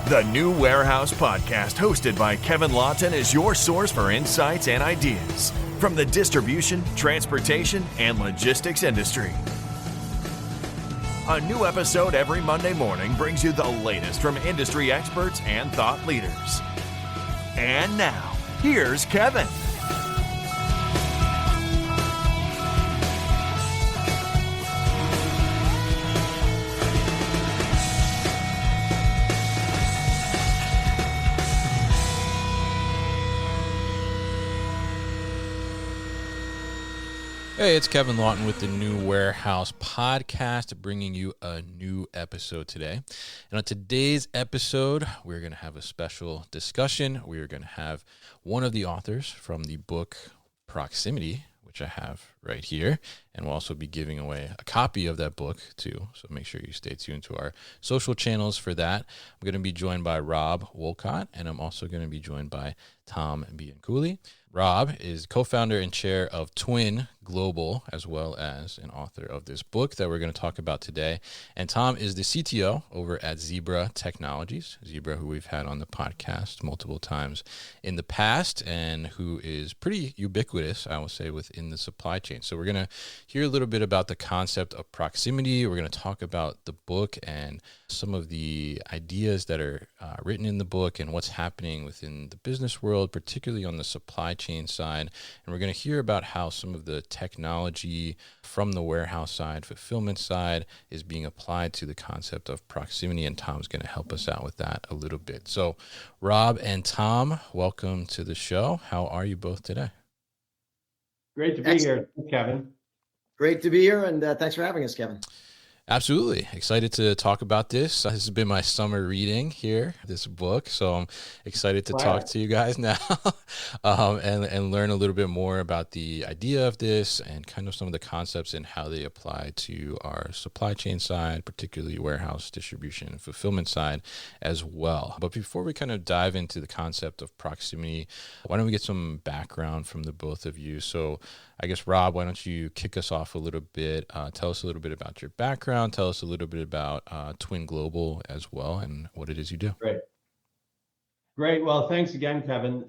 The New Warehouse Podcast, hosted by Kevin Lawton, is your source for insights and ideas from the distribution, transportation, and logistics industry. A new episode every Monday morning brings you the latest from industry experts and thought leaders. And now, here's Kevin. Hey, it's Kevin Lawton with the New Warehouse Podcast, bringing you a new episode today. And on today's episode, we're going to have a special discussion. We are going to have one of the authors from the book Proximity, which I have right here, and we'll also be giving away a copy of that book too. So make sure you stay tuned to our social channels for that. I'm going to be joined by Rob Wolcott, and I'm also going to be joined by Tom Bianculli. Rob is co-founder and chair of Twin Global, as well as an author of this book that we're going to talk about today. And Tom is the CTO over at Zebra Technologies, Zebra, who we've had on the podcast multiple times in the past, and who is pretty ubiquitous, I will say, within the supply chain. So we're going to hear a little bit about the concept of proximity. We're going to talk about the book and some of the ideas that are written in the book and what's happening within the business world, particularly on the supply chain side. And we're going to hear about how some of the technology from the warehouse side, fulfillment side, is being applied to the concept of proximity, and Tom's going to help us out with that a little bit. So Rob and Tom, welcome to the show. How are you both today? Great to be here, Kevin. Great to be here, and thanks for having us, Kevin. Absolutely. Excited to talk about this. This has been my summer reading here, this book. So I'm excited to talk to you guys now and learn a little bit more about the idea of this and kind of some of the concepts and how they apply to our supply chain side, particularly warehouse distribution and fulfillment side as well. But before we kind of dive into the concept of proximity, why don't we get some background from the both of you? So I guess, Rob, why don't you kick us off a little bit? Tell us a little bit about your background. Tell us a little bit about Twin Global as well and what it is you do. Great. Well, thanks again, Kevin.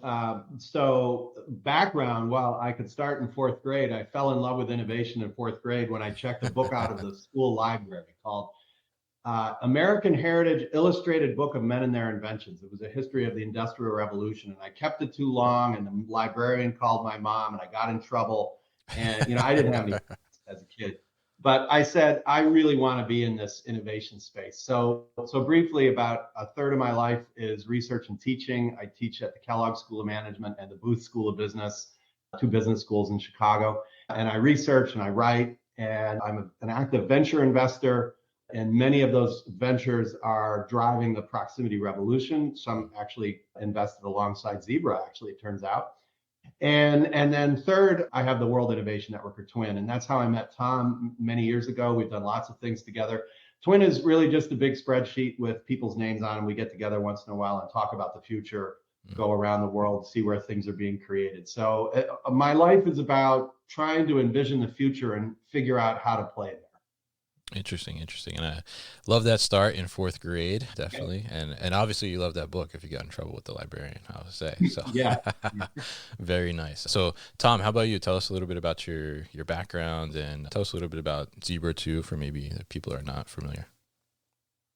So background, well, I could start in fourth grade. I fell in love with innovation in fourth grade when I checked a book out of the school library called American Heritage Illustrated Book of Men and Their Inventions. It was a history of the Industrial Revolution, and I kept it too long, and the librarian called my mom, and I got in trouble. And, I didn't have any as a kid, but I said, I really want to be in this innovation space. So briefly, about a third of my life is research and teaching. I teach at the Kellogg School of Management and the Booth School of Business, two business schools in Chicago. And I research and I write, and I'm an active venture investor. And many of those ventures are driving the proximity revolution. Some actually invested alongside Zebra, actually, it turns out. And then third, I have the World Innovation Network, or Twin, and that's how I met Tom many years ago. We've done lots of things together. Twin is really just a big spreadsheet with people's names on, and we get together once in a while and talk about the future, go around the world, see where things are being created. So my life is about trying to envision the future and figure out how to play there. Interesting. And I love that start in fourth grade, definitely. And obviously you love that book if you got in trouble with the librarian, I would say. So yeah. Very nice. So Tom, how about you? Tell us a little bit about your background and tell us a little bit about Zebra too, for maybe the people that are not familiar.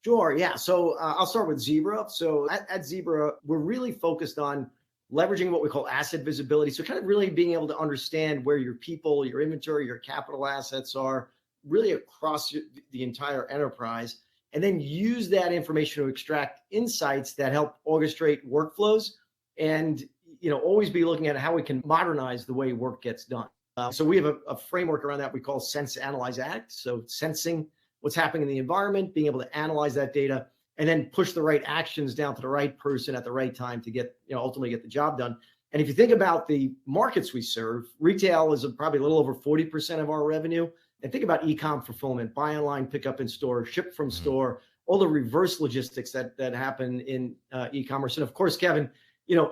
Sure. Yeah. So I'll start with Zebra. So at Zebra, we're really focused on leveraging what we call asset visibility. So kind of really being able to understand where your people, your inventory, your capital assets are, really across the entire enterprise, and then use that information to extract insights that help orchestrate workflows and, always be looking at how we can modernize the way work gets done. So we have a framework around that we call Sense, Analyze, Act. So sensing what's happening in the environment, being able to analyze that data, and then push the right actions down to the right person at the right time to get, ultimately get the job done. And if you think about the markets we serve, retail is probably a little over 40% of our revenue. And think about e-com fulfillment, buy online, pick up in store, ship from store, all the reverse logistics that happen in e-commerce. And of course, Kevin,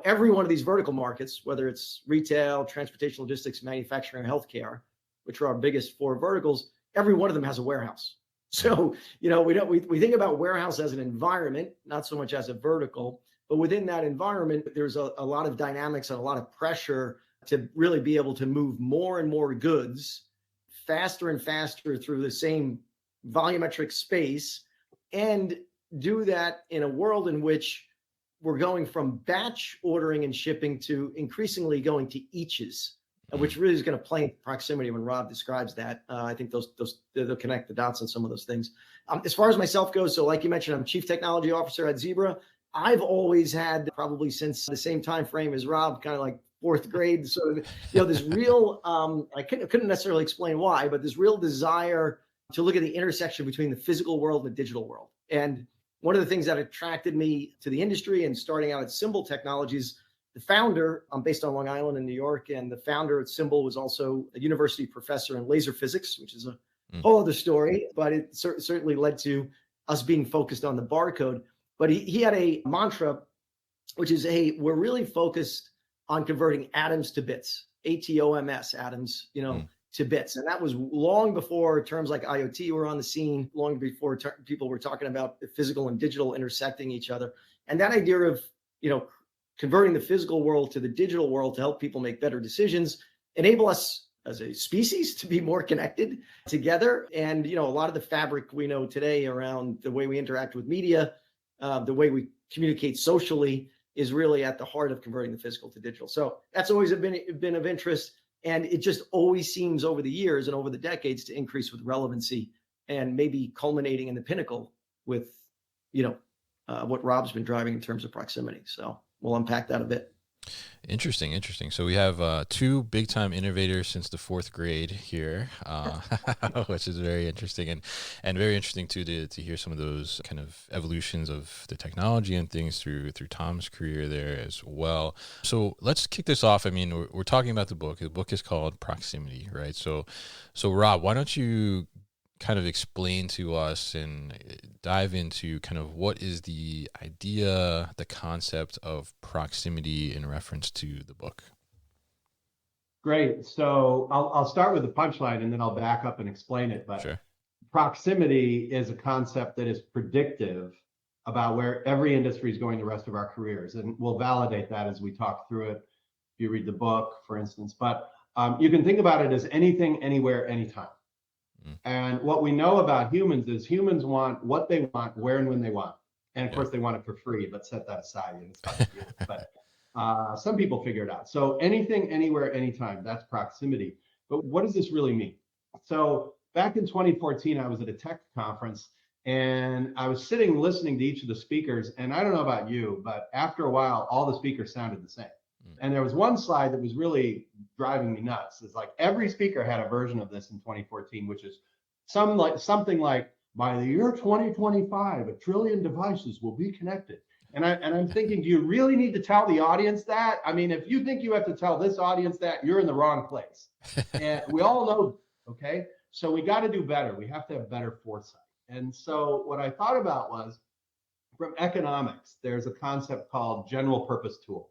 every one of these vertical markets, whether it's retail, transportation, logistics, manufacturing, or healthcare, which are our biggest four verticals, every one of them has a warehouse. So, we think about warehouse as an environment, not so much as a vertical, but within that environment, there's a lot of dynamics and a lot of pressure to really be able to move more and more goods faster and faster through the same volumetric space, and do that in a world in which we're going from batch ordering and shipping to increasingly going to eaches, which really is going to play in proximity when Rob describes that. I think they'll connect the dots on some of those things. As far as myself goes, so like you mentioned, I'm Chief Technology Officer at Zebra. I've always had, probably since the same time frame as Rob, kind of like fourth grade, sort of, this real, I couldn't necessarily explain why, but this real desire to look at the intersection between the physical world and the digital world. And one of the things that attracted me to the industry and starting out at Symbol Technologies, the founder, I'm based on Long Island in New York, and the founder at Symbol was also a university professor in laser physics, which is a whole other story, but it certainly led to us being focused on the barcode. But he had a mantra, which is, hey, we're really focused on converting atoms to bits, ATOMS, atoms, to bits. And that was long before terms like IoT were on the scene, long before people were talking about the physical and digital intersecting each other. And that idea of, converting the physical world to the digital world to help people make better decisions, enable us as a species to be more connected together. And, a lot of the fabric we know today around the way we interact with media, the way we communicate socially, is really at the heart of converting the physical to digital. So that's always been of interest. And it just always seems over the years and over the decades to increase with relevancy, and maybe culminating in the pinnacle with, what Rob's been driving in terms of proximity. So we'll unpack that a bit. Interesting. So we have two big time innovators since the fourth grade here, which is very interesting, and very interesting too to hear some of those kind of evolutions of the technology and things through Tom's career there as well. So let's kick this off. I mean, we're talking about the book. The book is called Proximity, right? So Rob, why don't you kind of explain to us and dive into kind of what is the idea, the concept of proximity in reference to the book? Great. So I'll start with the punchline and then I'll back up and explain it. But Sure. Proximity is a concept that is predictive about where every industry is going the rest of our careers. And we'll validate that as we talk through it. If you read the book, for instance, but you can think about it as anything, anywhere, anytime. And what we know about humans is humans want what they want, where and when they want. And of course, they want it for free, but set that aside. But some people figure it out. So anything, anywhere, anytime, that's proximity. But what does this really mean? So back in 2014, I was at a tech conference and I was sitting listening to each of the speakers. And I don't know about you, but after a while, all the speakers sounded the same. And there was one slide that was really driving me nuts. It's like every speaker had a version of this in 2014, which is something like, by the year 2025, 1 trillion devices will be connected. And I'm thinking, do you really need to tell the audience that? I mean, if you think you have to tell this audience that, you're in the wrong place. And we all know, okay? So we got to do better. We have to have better foresight. And so what I thought about was, from economics, there's a concept called general purpose tool.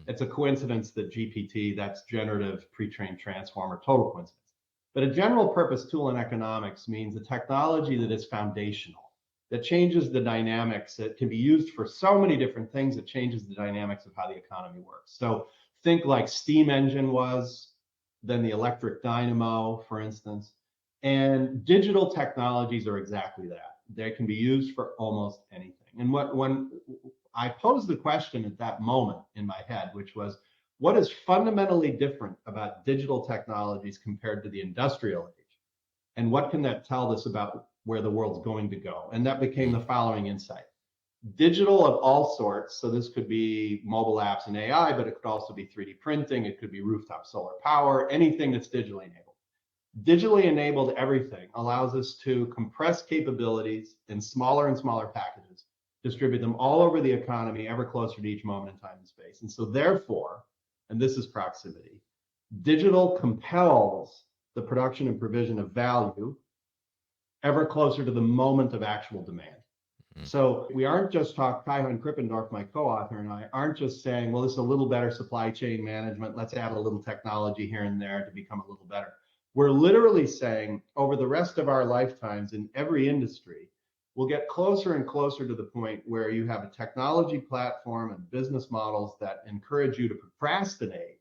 It's a coincidence that GPT, that's generative pre-trained transformer, total coincidence. But a general purpose tool in economics means a technology that is foundational, that changes the dynamics, that can be used for so many different things. It changes the dynamics of how the economy works. So think like steam engine was, then the electric dynamo, for instance. And digital technologies are exactly that. They can be used for almost anything. And when I posed the question at that moment in my head, which was, what is fundamentally different about digital technologies compared to the industrial age? And what can that tell us about where the world's going to go? And that became the following insight. Digital of all sorts, so this could be mobile apps and AI, but it could also be 3D printing, it could be rooftop solar power, anything that's digitally enabled. Digitally enabled everything allows us to compress capabilities in smaller and smaller packages, distribute them all over the economy, ever closer to each moment in time and space. And so therefore, and this is proximity, digital compels the production and provision of value ever closer to the moment of actual demand. So we aren't just Kai-Hund Krippendorf, my co-author, and I aren't just saying, well, this is a little better supply chain management. Let's add a little technology here and there to become a little better. We're literally saying over the rest of our lifetimes in every industry, we'll get closer and closer to the point where you have a technology platform and business models that encourage you to procrastinate,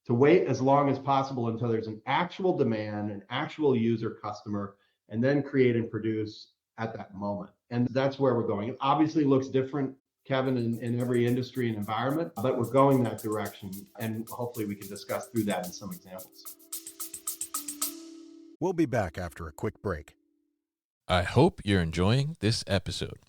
to wait as long as possible until there's an actual demand, an actual user customer, and then create and produce at that moment. And that's where we're going. It obviously looks different, Kevin, in every industry and environment, but we're going that direction. And hopefully we can discuss through that in some examples. We'll be back after a quick break. I hope you're enjoying this episode.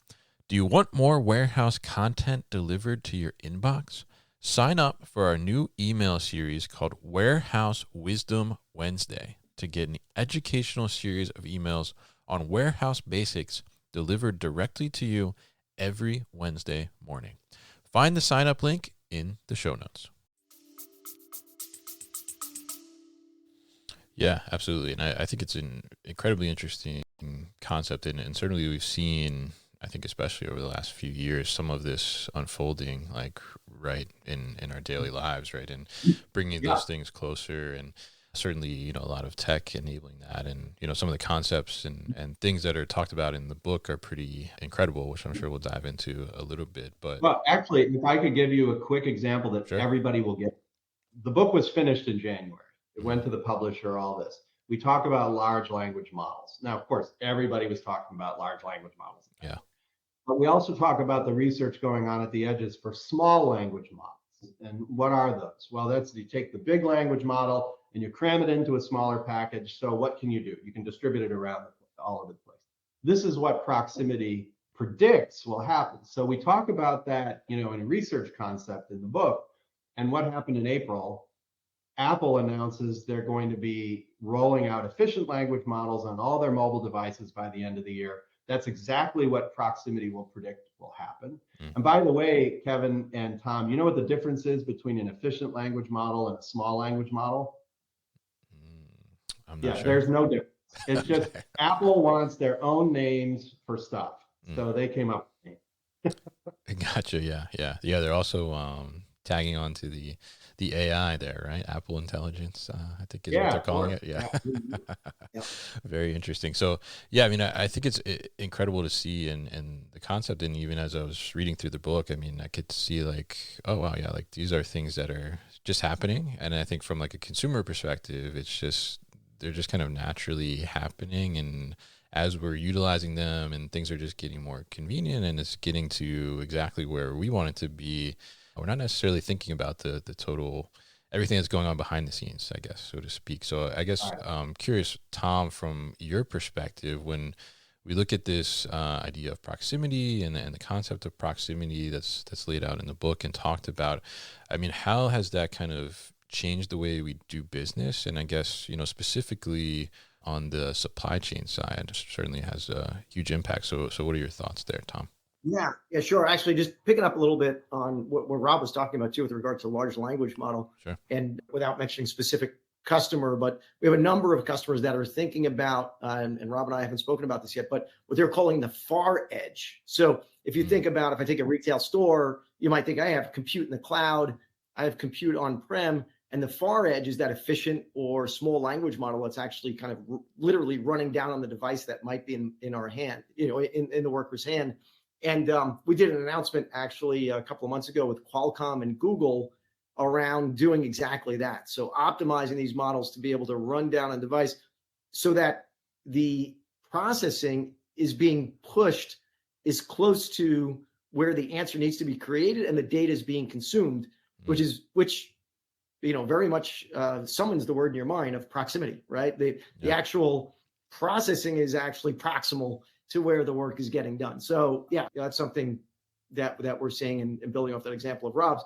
Do you want more warehouse content delivered to your inbox? Sign up for our new email series called Warehouse Wisdom Wednesday to get an educational series of emails on warehouse basics delivered directly to you every Wednesday morning. Find the sign up link in the show notes. Yeah, absolutely. And I think it's an incredibly interesting concept. And certainly we've seen, I think especially over the last few years, some of this unfolding like right in our daily lives, right? And bringing those things closer, and certainly, you know, a lot of tech enabling that. And, you know, some of the concepts and things that are talked about in the book are pretty incredible, which I'm sure we'll dive into a little bit. But well, actually, if I could give you a quick example that everybody will get. The book was finished in January. It went to the publisher, all this. We talk about large language models. Now, of course, everybody was talking about large language models. Yeah. But we also talk about the research going on at the edges for small language models. And what are those? Well, that's, you take the big language model and you cram it into a smaller package. So what can you do? You can distribute it around all over the place. This is what proximity predicts will happen. So we talk about that, you know, in a research concept in the book. And what happened in April? Apple announces they're going to be rolling out efficient language models on all their mobile devices by the end of the year. That's exactly what proximity will predict will happen. And by the way, Kevin and Tom, you know what the difference is between an efficient language model and a small language model? I'm not sure. There's no difference. It's just Apple wants their own names for stuff. So they came up with it. Gotcha. Yeah. They're also tagging on to the AI there, right? Apple Intelligence, I think is what they're calling it. Yeah. Very interesting. So, yeah, I mean, I think it's incredible to see and the concept. And even as I was reading through the book, I mean, I could see like, oh, wow, yeah, like these are things that are just happening. And I think from like a consumer perspective, it's just, they're just kind of naturally happening. And as we're utilizing them and things are just getting more convenient and it's getting to exactly where we want it to be, we're not necessarily thinking about the total, everything that's going on behind the scenes, I guess, so to speak. So I guess I'm curious, Tom, from your perspective, when we look at this idea of proximity and the concept of proximity that's laid out in the book and talked about, I mean, how has that kind of changed the way we do business? And I guess, you know, specifically on the supply chain side, certainly has a huge impact. So what are your thoughts there, Tom? Yeah, sure. Actually, just picking up a little bit on what Rob was talking about too with regard to large language model, and without mentioning specific customer, but we have a number of customers that are thinking about, and Rob and I haven't spoken about this yet, but what they're calling the far edge. So if you think about, if I take a retail store, you might think I have compute in the cloud, I have compute on-prem, and the far edge is that efficient or small language model that's actually kind of literally running down on the device that might be in our hand, you know, in the worker's hand. And we did an announcement actually a couple of months ago with Qualcomm and Google around doing exactly that. So optimizing these models to be able to run down on device so that the processing is being pushed as close to where the answer needs to be created and the data is being consumed, which you know, very much summons the word in your mind of proximity, right? The actual processing is actually proximal to where the work is getting done. So yeah, that's something that we're seeing and building off that example of Rob's.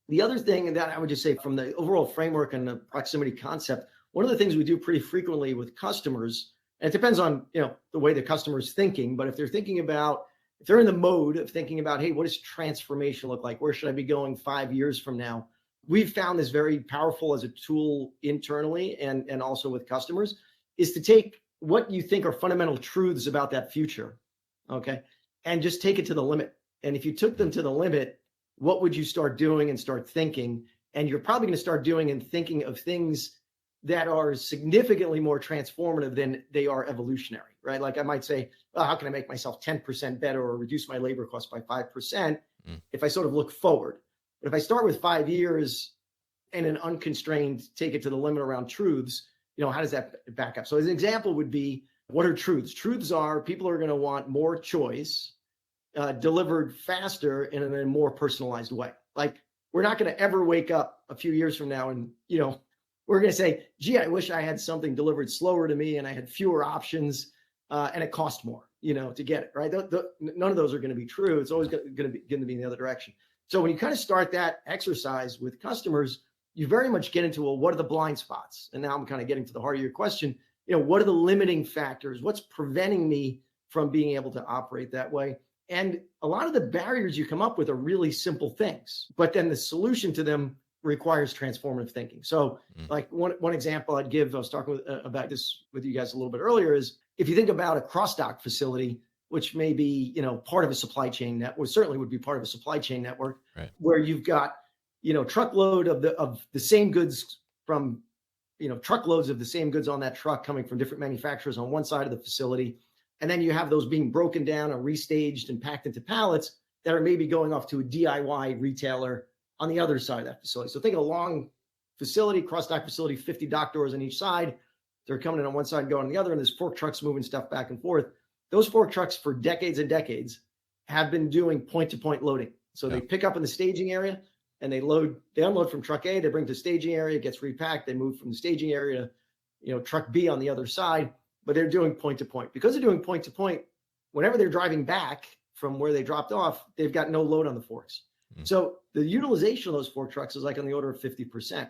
The other thing that I would just say from the overall framework and the proximity concept, one of the things we do pretty frequently with customers, and it depends on, you know, the way the customer is thinking, but if they're thinking about, if they're in the mode of thinking about, hey, what does transformation look like? Where should I be going 5 years from now? We've found this very powerful as a tool internally and also with customers, is to take what you think are fundamental truths about that future, okay, and just take it to the limit. And if you took them to the limit, what would you start doing and start thinking? And you're probably going to start doing and thinking of things that are significantly more transformative than they are evolutionary, right? Like I might say, well, how can I make myself 10% better or reduce my labor costs by 5% if I sort of look forward? But if I start with 5 years and an unconstrained, take it to the limit around truths, how does that back up? So as an example would be, what are truths? Truths are people are going to want more choice delivered faster and in a more personalized way. Like we're not going to ever wake up a few years from now and, we're going to say, gee, I wish I had something delivered slower to me and I had fewer options and it cost more, to get it, right? None of those are going to be true. It's always going to be in the other direction. So when you kind of start that exercise with customers, you very much get into, well, what are the blind spots? And now I'm kind of getting to the heart of your question. What are the limiting factors? What's preventing me from being able to operate that way? And a lot of the barriers you come up with are really simple things, but then the solution to them requires transformative thinking. So like one example I'd give, I was talking about this with you guys a little bit earlier, is if you think about a cross-dock facility, which may be, part of a supply chain network, certainly would be part of a supply chain network, right, where you've got, truckload of the same goods from, truckloads of the same goods on that truck coming from different manufacturers on one side of the facility. And then you have those being broken down and restaged and packed into pallets that are maybe going off to a DIY retailer on the other side of that facility. So think of a long facility, cross-dock facility, 50 dock doors on each side. They're coming in on one side and going on the other, and there's fork trucks moving stuff back and forth. Those fork trucks for decades and decades have been doing point-to-point loading. So they pick up in the staging area and they unload from truck A, they bring to the staging area, it gets repacked, they move from the staging area to, truck B on the other side, but they're doing point-to-point. Because they're doing point-to-point, whenever they're driving back from where they dropped off, they've got no load on the forks. So the utilization of those fork trucks is like on the order of 50%.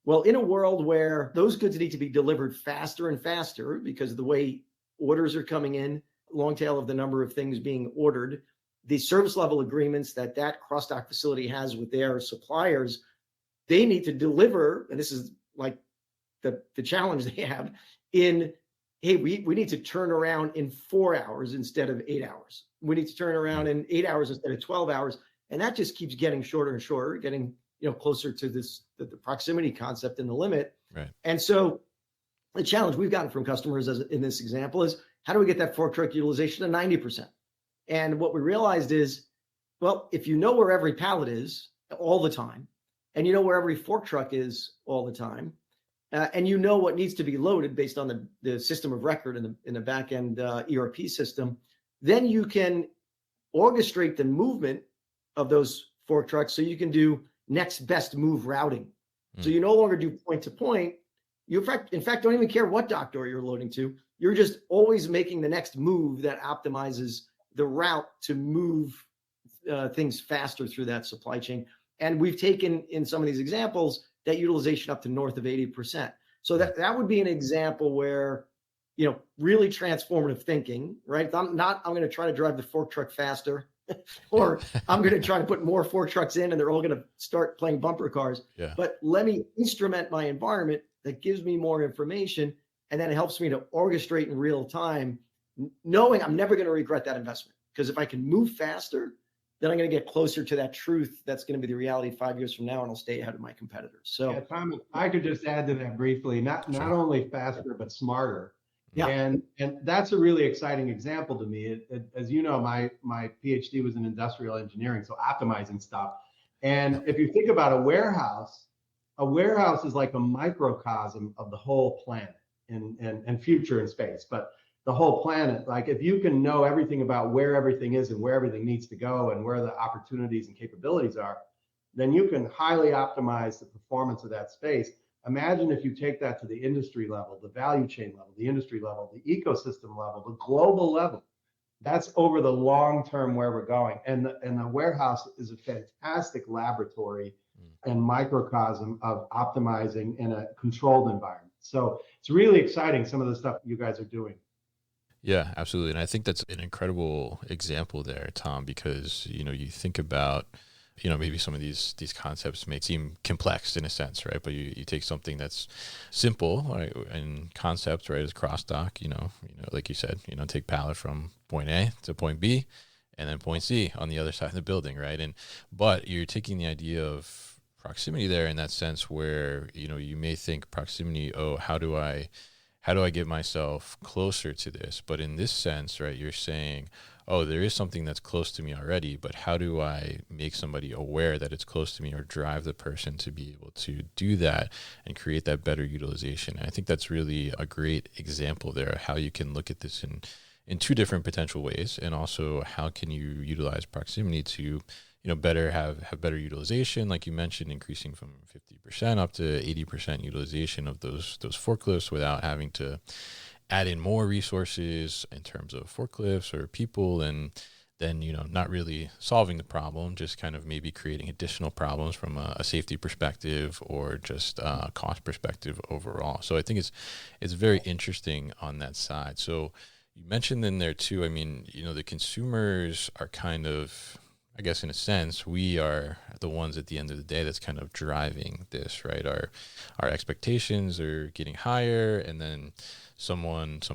Well, in a world where those goods need to be delivered faster and faster because of the way orders are coming in, long tail of the number of things being ordered, the service level agreements that cross-dock facility has with their suppliers, they need to deliver, and this is like the challenge they have in, hey, we need to turn around in 4 hours instead of 8 hours. We need to turn around in 8 hours instead of 12 hours. And that just keeps getting shorter and shorter, getting closer to the proximity concept and the limit. Right. And so the challenge we've gotten from customers in this example is, how do we get that fork truck utilization to 90%? And what we realized is, well, if you know where every pallet is all the time, and you know where every fork truck is all the time, and you know what needs to be loaded based on the system of record in the back end ERP system, then you can orchestrate the movement of those fork trucks so you can do next best move routing. So you no longer do point to point. You in fact don't even care what dock door you're loading to. You're just always making the next move that optimizes the route to move things faster through that supply chain. And we've taken in some of these examples that utilization up to north of 80%. So that would be an example where, really transformative thinking, right? I'm going to try to drive the fork truck faster, or I'm going to try to put more fork trucks in and they're all going to start playing bumper cars. Yeah. But let me instrument my environment that gives me more information, and then it helps me to orchestrate in real time, knowing I'm never going to regret that investment. Because if I can move faster, then I'm going to get closer to that truth that's going to be the reality 5 years from now, and I'll stay ahead of my competitors. So, yeah, Tom, I could just add to that briefly, not only faster, but smarter. Yeah. And that's a really exciting example to me. As you know, my PhD was in industrial engineering, so optimizing stuff. And if you think about a warehouse is like a microcosm of the whole planet and future in space. But the whole planet, like if you can know everything about where everything is and where everything needs to go and where the opportunities and capabilities are, then you can highly optimize the performance of that space. Imagine if you take that to the industry level, the value chain level, the industry level, the ecosystem level, the global level. That's over the long term where we're going. And the warehouse is a fantastic laboratory and microcosm of optimizing in a controlled environment. So it's really exciting, some of the stuff you guys are doing. Yeah, absolutely. And I think that's an incredible example there, Tom, because, you think about, maybe some of these concepts may seem complex in a sense, right? But you take something that's simple, right, in concept, right, as cross-dock, like you said, take pallet from point A to point B and then point C on the other side of the building, right? But you're taking the idea of proximity there in that sense where, you may think proximity, oh, how do I get myself closer to this? But in this sense, right, you're saying, oh, there is something that's close to me already, but how do I make somebody aware that it's close to me, or drive the person to be able to do that and create that better utilization? And I think that's really a great example there of how you can look at this in two different potential ways, and also how can you utilize proximity to better have better utilization, like you mentioned, increasing from 50% up to 80% utilization of those forklifts without having to add in more resources in terms of forklifts or people, and then not really solving the problem, just kind of maybe creating additional problems from a safety perspective or just a cost perspective overall. So I think it's very interesting on that side. So you mentioned in there too, I mean, the consumers are kind of, I guess in a sense, we are the ones at the end of the day that's kind of driving this, right? Our expectations are getting higher, and then some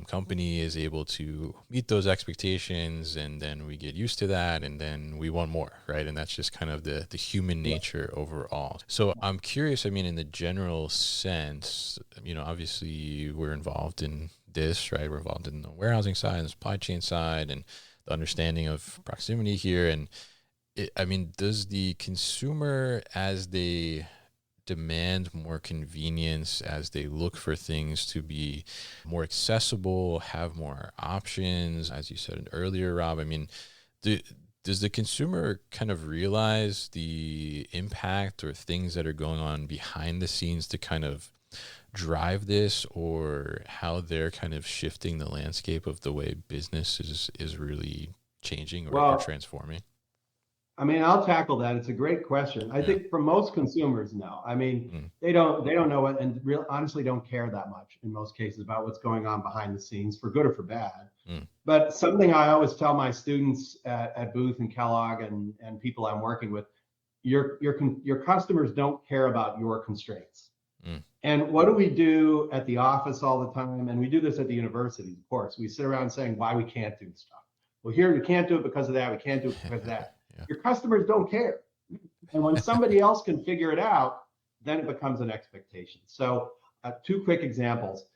company is able to meet those expectations, and then we get used to that, and then we want more, right? And that's just kind of the human nature overall. So I'm curious, I mean, in the general sense, obviously we're involved in this, right? We're involved in the warehousing side and the supply chain side and the understanding of proximity here. And does the consumer, as they demand more convenience, as they look for things to be more accessible, have more options, as you said earlier, Rob, does the consumer kind of realize the impact or things that are going on behind the scenes to kind of drive this, or how they're kind of shifting the landscape of the way business is really changing or transforming? I'll tackle that. It's a great question. I think for most consumers, no. They don't know what, and honestly don't care that much in most cases about what's going on behind the scenes, for good or for bad. But something I always tell my students at Booth and Kellogg and people I'm working with, your customers don't care about your constraints. And what do we do at the office all the time? And we do this at the universities, of course. We sit around saying why we can't do stuff. Well, here we can't do it because of that. We can't do it because of that. Yeah. Your customers don't care. And when somebody else can figure it out, then it becomes an expectation. So two quick examples.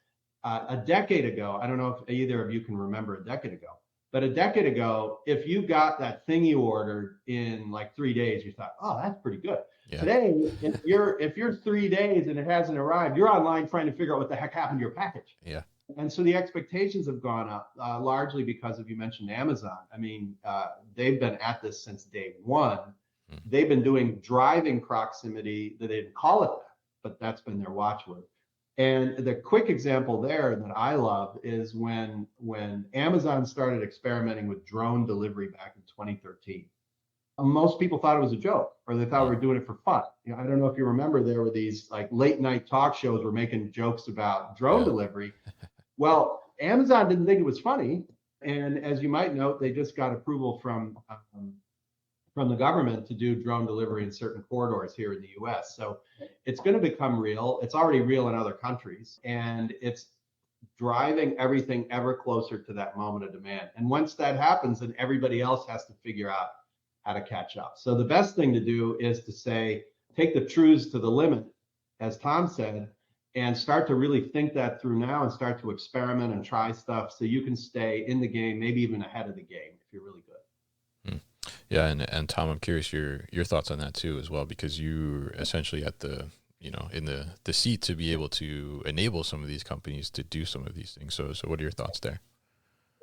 A decade ago, I don't know if either of you can remember a decade ago, but a decade ago, if you got that thing you ordered in like 3 days, you thought, oh, that's pretty good. Yeah. Today, if you're 3 days and it hasn't arrived, you're online trying to figure out what the heck happened to your package. Yeah. And so the expectations have gone up largely because of, you mentioned Amazon. They've been at this since day one. They've been doing driving proximity. They didn't call it that, but that's been their watchword. And the quick example there that I love is when Amazon started experimenting with drone delivery back in 2013. Most people thought it was a joke, or they thought we were doing it for fun. I don't know if you remember, there were these like late night talk shows were making jokes about drone delivery. Well, Amazon didn't think it was funny. And as you might note, they just got approval from the government to do drone delivery in certain corridors here in the US. So it's going to become real. It's already real in other countries, and it's driving everything ever closer to that moment of demand. And once that happens, then everybody else has to figure out how to catch up. So the best thing to do is to say, take the truths to the limit, as Tom said, and start to really think that through now and start to experiment and try stuff so you can stay in the game, maybe even ahead of the game if you're really good. Yeah, and Tom, I'm curious your thoughts on that too as well, because you're essentially at the in the seat to be able to enable some of these companies to do some of these things. So what are your thoughts there?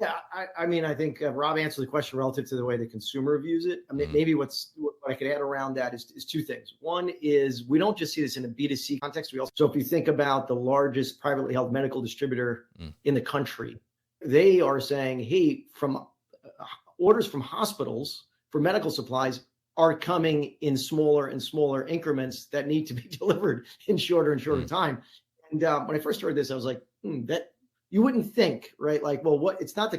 Yeah, I think Rob answered the question relative to the way the consumer views it. Maybe what I could add around that is two things. One is we don't just see this in a B2C context. So if you think about the largest privately held medical distributor in the country, they are saying, hey, from orders from hospitals for medical supplies are coming in smaller and smaller increments that need to be delivered in shorter and shorter time. And when I first heard this, I was like, that you wouldn't think, right? Like, well, it's not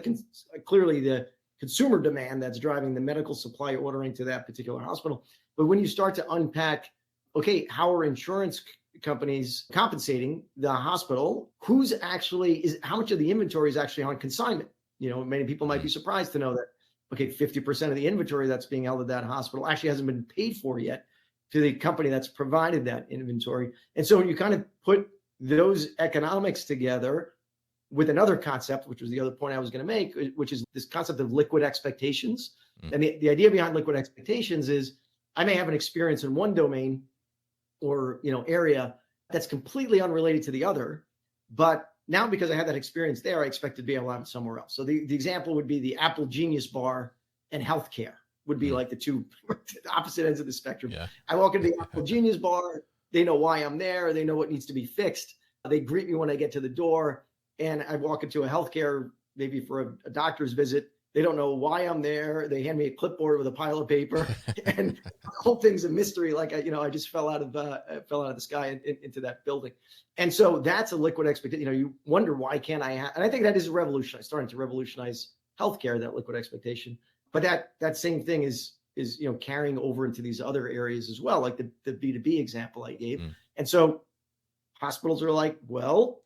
clearly the consumer demand that's driving the medical supply ordering to that particular hospital. But when you start to unpack, okay, how are insurance companies compensating the hospital? How much of the inventory is actually on consignment? Many people might be surprised to know that, okay, 50% of the inventory that's being held at that hospital actually hasn't been paid for yet. to the company that's provided that inventory. And so when you kind of put those economics together with another concept, which was the other point I was going to make, which is this concept of liquid expectations. And the idea behind liquid expectations is I may have an experience in one domain or area that's completely unrelated to the other, but now because I have that experience there, I expect to be able to have it somewhere else. So the example would be the Apple Genius Bar and healthcare would be like the two opposite ends of the spectrum. Yeah. I walk into the Apple Genius Bar, they know why I'm there, they know what needs to be fixed. They greet me when I get to the door, and I walk into a healthcare, maybe for a doctor's visit. They don't know why I'm there. They hand me a clipboard with a pile of paper, and the whole thing's a mystery. Like I just fell out of the sky into that building, and so that's a liquid expectation. You wonder why can't I have? And I think that is starting to revolutionize healthcare. That liquid expectation, but that same thing is carrying over into these other areas as well, like the B2B example I gave. And so hospitals are like, well,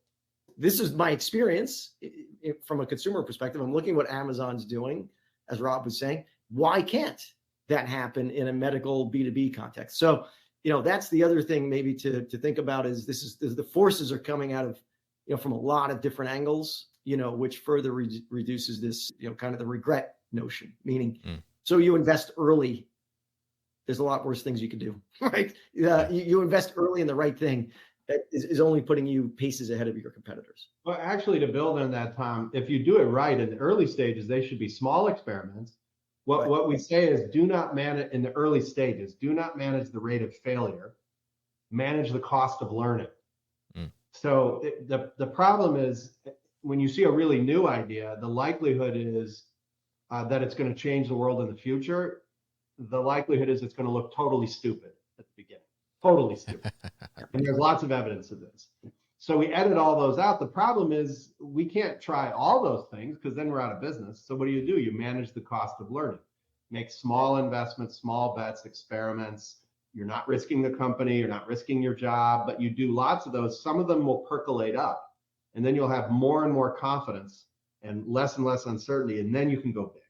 this is my experience from a consumer perspective. I'm looking what Amazon's doing, as Rob was saying. Why can't that happen in a medical B2B context? So, that's the other thing maybe to think about is the forces are coming out of, from a lot of different angles, which further reduces this, kind of the regret notion, meaning, so you invest early. There's a lot worse things you can do, right? You invest early in the right thing. That is only putting you paces ahead of your competitors. Well, actually, to build on that, Tom, if you do it right in the early stages, they should be small experiments. What we say is do not manage in the early stages, do not manage the rate of failure, manage the cost of learning. So the problem is when you see a really new idea, the likelihood is that it's going to change the world in the future. The likelihood is it's going to look totally stupid at the beginning. Totally stupid. And there's lots of evidence of this. So we edit all those out. The problem is we can't try all those things because then we're out of business. So what do? You manage the cost of learning. Make small investments, small bets, experiments. You're not risking the company. You're not risking your job, but you do lots of those. Some of them will percolate up, and then you'll have more and more confidence and less uncertainty, and then you can go big.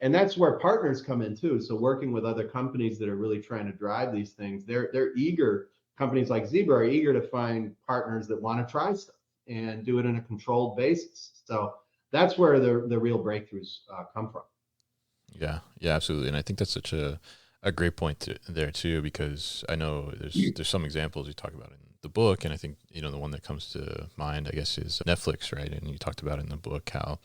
And that's where partners come in too. So working with other companies that are really trying to drive these things, they're eager. Companies like Zebra are eager to find partners that want to try stuff and do it in a controlled basis. So that's where the real breakthroughs come from. Yeah, absolutely. And I think that's such a great point there too, because I know there's some examples you talk about in the book, and I think the one that comes to mind, I guess, is Netflix, right? And you talked about in the book how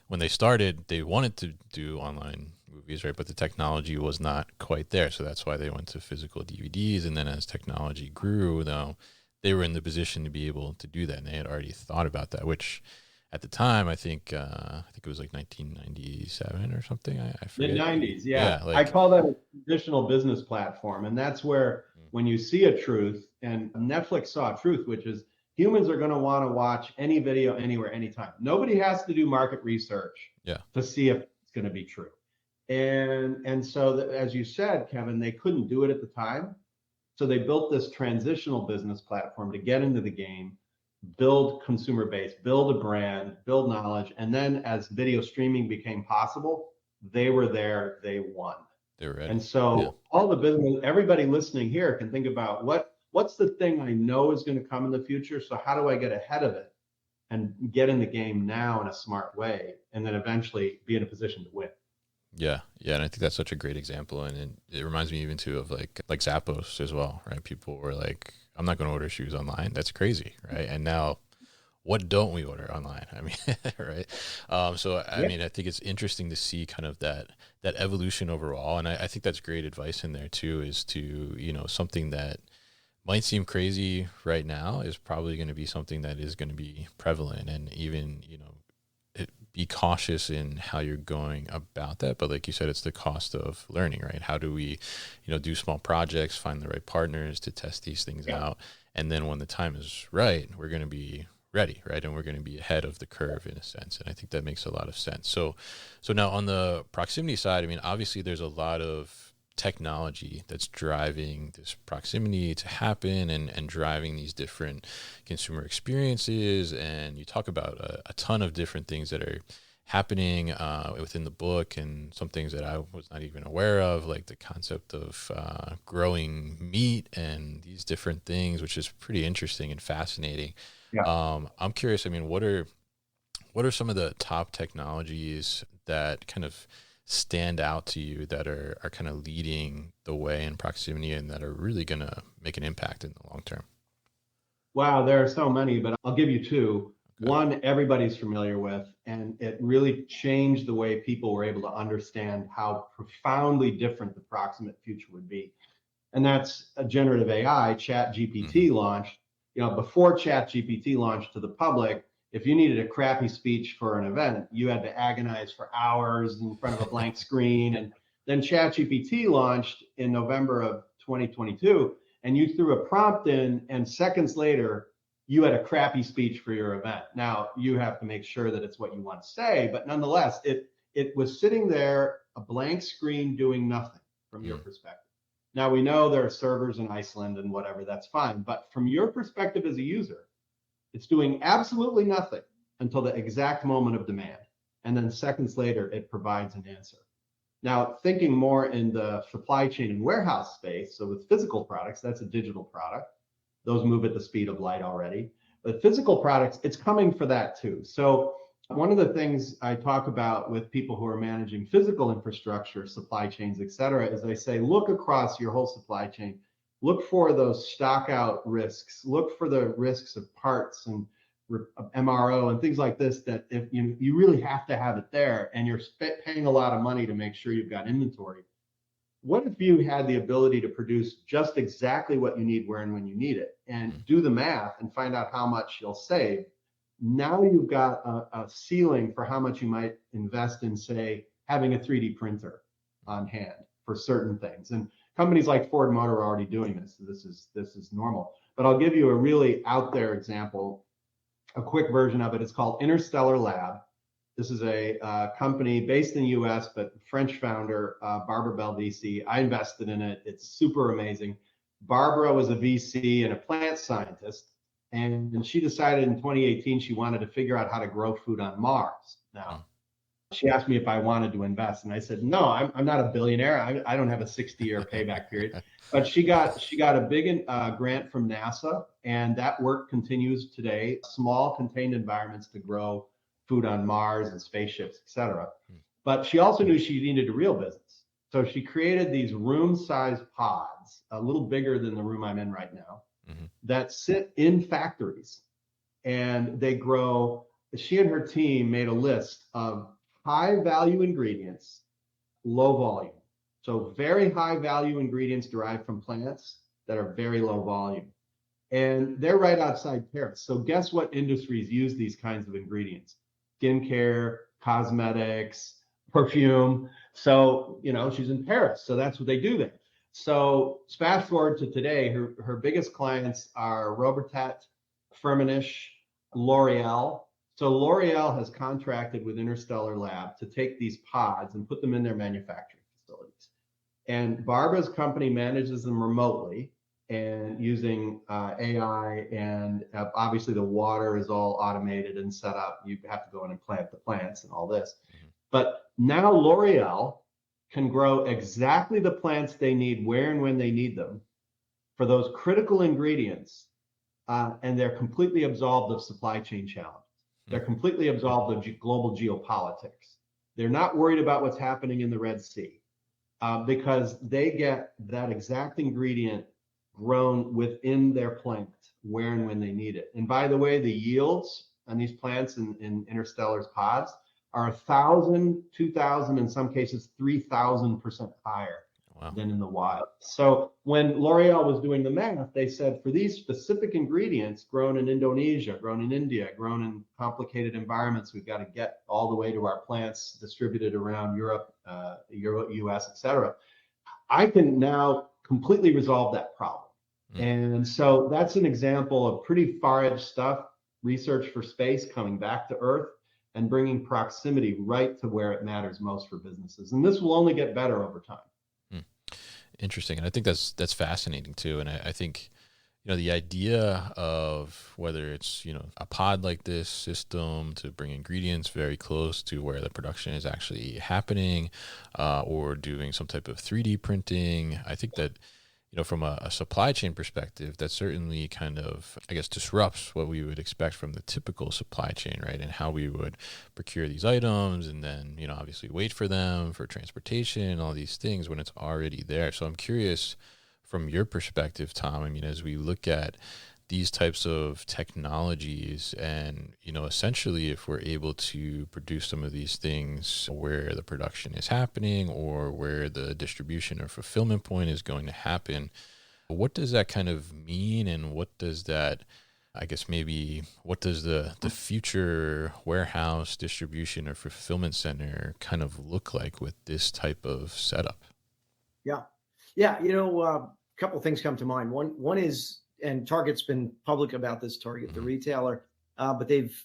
when they started, they wanted to do online movies, right? But the technology was not quite there. So that's why they went to physical DVDs. And then as technology grew, though, they were in the position to be able to do that. And they had already thought about that, which at the time, I think it was like 1997 or something. I forget. Mid-90s, yeah. I call that a traditional business platform. And that's where when you see a truth, and Netflix saw a truth, which is humans are going to want to watch any video anywhere, anytime. Nobody has to do market research to see if it's going to be true. And so as you said, Kevin, they couldn't do it at the time. So they built this transitional business platform to get into the game, build consumer base, build a brand, build knowledge. And then as video streaming became possible, they were there, they won. They were ready. And so all the business, everybody listening here can think about what's the thing I know is going to come in the future? So how do I get ahead of it and get in the game now in a smart way, and then eventually be in a position to win? Yeah. And I think that's such a great example. And it reminds me even too of like Zappos as well, right? People were like, I'm not going to order shoes online. That's crazy, right? And now what don't we order online? I mean, right? I mean, I think it's interesting to see kind of that evolution overall. And I think that's great advice in there too, is to, something that might seem crazy right now is probably going to be something that is going to be prevalent, and even, be cautious in how you're going about that. But like you said, it's the cost of learning, right? How do we, do small projects, find the right partners to test these things out. And then when the time is right, we're going to be ready, right? And we're going to be ahead of the curve in a sense. And I think that makes a lot of sense. So now on the proximity side, I mean, obviously there's a lot of technology that's driving this proximity to happen and driving these different consumer experiences. And you talk about a ton of different things that are happening within the book, and some things that I was not even aware of, like the concept of growing meat and these different things, which is pretty interesting and fascinating. Yeah. I'm curious, I mean, what are some of the top technologies that kind of stand out to you that are kind of leading the way in proximity and that are really going to make an impact in the long term? Wow, there are so many, but I'll give you two. Okay. One, everybody's familiar with, and it really changed the way people were able to understand how profoundly different the proximate future would be. And that's a generative AI. ChatGPT launched. Before ChatGPT launched to the public, if you needed a crappy speech for an event, you had to agonize for hours in front of a blank screen. And then ChatGPT launched in November of 2022, and you threw a prompt in, and seconds later, you had a crappy speech for your event. Now, you have to make sure that it's what you want to say, but nonetheless, it was sitting there, a blank screen doing nothing from your perspective. Now, we know there are servers in Iceland and whatever, that's fine. But from your perspective as a user, it's doing absolutely nothing until the exact moment of demand. And then seconds later, it provides an answer. Now, thinking more in the supply chain and warehouse space, so with physical products, that's a digital product. Those move at the speed of light already. But physical products, it's coming for that too. So one of the things I talk about with people who are managing physical infrastructure, supply chains, et cetera, is I say, look across your whole supply chain. Look for those stock out risks. Look for the risks of parts and MRO and things like this, that if you really have to have it there and you're paying a lot of money to make sure you've got inventory. What if you had the ability to produce just exactly what you need where and when you need it, and do the math and find out how much you'll save? Now you've got a ceiling for how much you might invest in, say, having a 3D printer on hand for certain things. And companies like Ford Motor are already doing this. So this is normal. But I'll give you a really out there example, a quick version of it. It's called Interstellar Lab. This is a company based in the US, but French founder, Barbara Bell VC. I invested in it. It's super amazing. Barbara was a VC and a plant scientist, and she decided in 2018 she wanted to figure out how to grow food on Mars. Now, she asked me if I wanted to invest, and I said, no, I'm not a billionaire. I don't have a 60-year payback period. But she got a big grant from NASA, and that work continues today. Small contained environments to grow food on Mars and spaceships, et cetera. But she also knew she needed a real business. So she created these room-sized pods, a little bigger than the room I'm in right now, that sit in factories, and they grow. She and her team made a list of high value ingredients, low volume. So very high value ingredients derived from plants that are very low volume. And they're right outside Paris. So guess what industries use these kinds of ingredients? Skincare, cosmetics, perfume. So, she's in Paris. So that's what they do there. So fast forward to today, her biggest clients are Robertet, Firmenich, L'Oreal. So L'Oreal has contracted with Interstellar Lab to take these pods and put them in their manufacturing facilities. And Barbara's company manages them remotely and using AI, and obviously the water is all automated and set up. You have to go in and plant the plants and all this. But now L'Oreal can grow exactly the plants they need where and when they need them for those critical ingredients, and they're completely absolved of supply chain challenges. They're completely absolved of global geopolitics. They're not worried about what's happening in the Red Sea because they get that exact ingredient grown within their plant where and when they need it. And by the way, the yields on these plants in Interstellar's pods are 1,000, 2,000, in some cases 3,000% higher than in the wild. So when L'Oreal was doing the math, they said for these specific ingredients grown in Indonesia, grown in India, grown in complicated environments, we've got to get all the way to our plants distributed around Europe, US, et cetera. I can now completely resolve that problem. And so that's an example of pretty far-edge stuff, research for space coming back to Earth and bringing proximity right to where it matters most for businesses. And this will only get better over time. Interesting. And I think that's fascinating too. And I think, the idea of whether it's, a pod like this system to bring ingredients very close to where the production is actually happening, or doing some type of 3D printing. I think that, from a supply chain perspective, that certainly kind of, I guess, disrupts what we would expect from the typical supply chain, right? And how we would procure these items and then, obviously wait for them for transportation and all these things when it's already there. So I'm curious, from your perspective, Tom, as we look at these types of technologies and, essentially if we're able to produce some of these things where the production is happening or where the distribution or fulfillment point is going to happen, what does that kind of mean? And what does that, I guess, maybe what does the future warehouse distribution or fulfillment center kind of look like with this type of setup? Yeah. Yeah. A couple of things come to mind. One is, and Target's been public about this, Target, the retailer, but they've